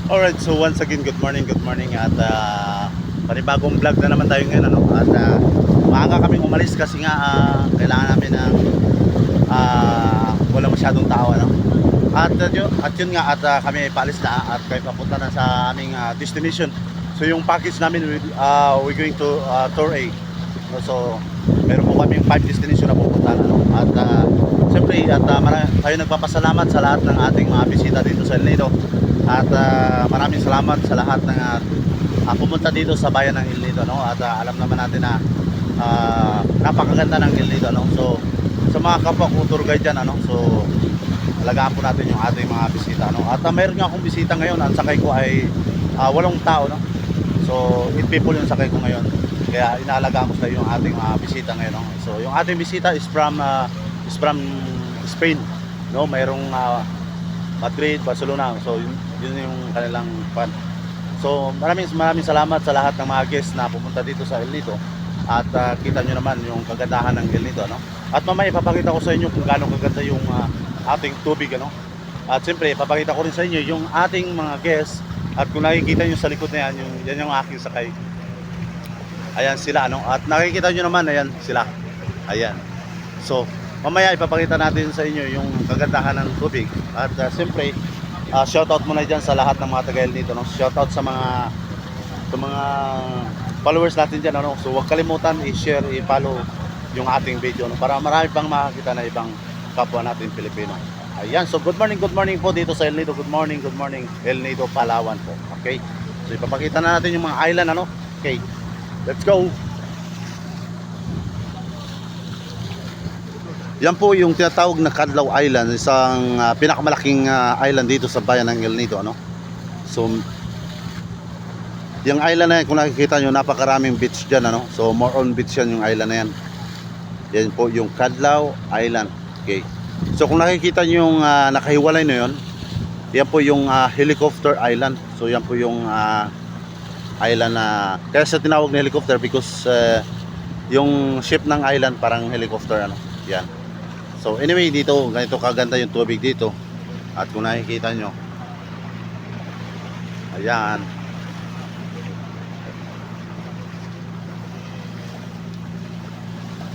Alright, so once again, good morning at panibagong vlog na naman tayo ngayon, ano? At maaga kaming umalis kasi nga kailangan namin ng walang masyadong tao, ano? At yun nga, kami paalis na at kami papunta na sa aming destination. So yung package namin, we're going to Tour A. So meron po kaming 5 destination na pupunta, ano? At siyempre, tayo nagpapasalamat sa lahat ng ating mga bisita dito sa El Nido. At maraming salamat sa lahat ng pumunta dito sa bayan ng El Nido, no? At alam naman natin na napakaganda ng El Nido, no? So sa mga kapwa ko tour guide dyan, ano? So alagaan po natin yung ating mga bisita, no? At mayroon nga akong bisita ngayon. Ang sakay ko ay 8 tao, no? So 8 people yung sakay ko ngayon. Kaya inaalagaan ko sa yung ating mga bisita ngayon, no? So yung ating bisita is from Spain, no? Mayroong Madrid, Barcelona. So yun yung kanilang fan. So maraming salamat sa lahat ng mga guests na pumunta dito sa El Nido. At kita nyo naman yung kagandahan ng El Nido, no? At mamaya ipapakita ko sa inyo kung gaano kaganda yung ating tubig, ano? At siyempre ipapakita ko rin sa inyo yung ating mga guests. At kung nakikita nyo sa likod na yan, yan yung aking sakay. Ayan sila, ano? At nakikita nyo naman, ayan sila. Ayan. So mamaya ipapakita natin sa inyo yung kagandahan ng tubig. At siyempre shoutout muna dyan sa lahat ng mga taga El Nido, no? Shoutout sa mga followers natin dyan, ano? So huwag kalimutan i-share, i-follow yung ating video, no? Para marami pang makakita na ibang kapwa natin Pilipino. Ayan, so good morning po dito sa El Nido. Good morning El Nido, Palawan po. Okay, so ipapakita na natin yung mga island, ano? Okay, let's go. Yan po yung tinatawag na Cadlaw Island, isang pinakamalaking island dito sa bayan ng El Nido, ano? So yung island na yan, kung nakikita nyo, napakaraming beach dyan, ano? So more on beach yan yung island na yan. Yan po yung Cadlaw Island. Okay, so kung nakikita nyo yung nakahiwalay na yun, yan po yung Helicopter Island. So yan po yung island na kaya sa tinawag na helicopter because yung ship ng island parang helicopter, ano? Yan. So anyway, dito ganito kaganda yung tubig dito. At kung nakikita nyo, ayan.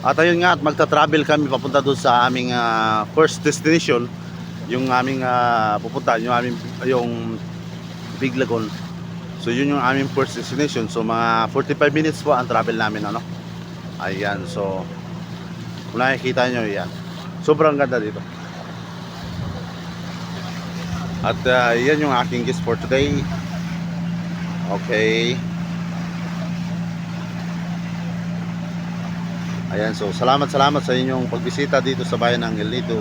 At ayun nga, at magta-travel kami papunta doon sa aming first destination. Yung aming pupuntahan, yung Big Lagoon. So yun yung aming first destination. So mga 45 minutes po ang travel namin, ano? Ayan, so kung nakikita nyo, yan. Sobrang ganda dito. At yan yung aking guest for today. Okay. Ayan, so salamat sa inyong pagbisita dito sa bayan ng El Nido.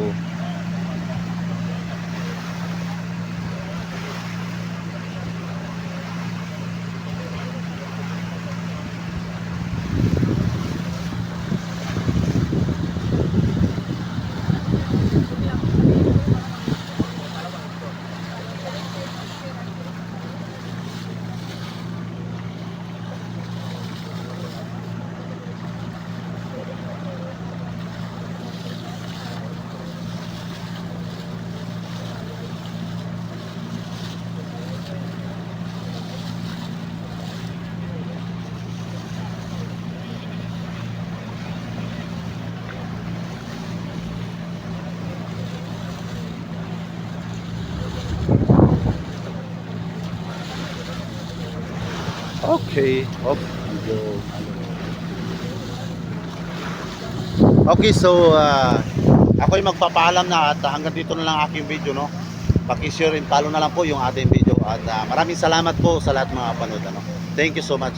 Okay, okay, so ako'y magpapaalam na at hanggang dito na lang aking video, no? Paki-share and follow na lang po yung ating video at maraming salamat po sa lahat mga panood, ano? Thank you so much.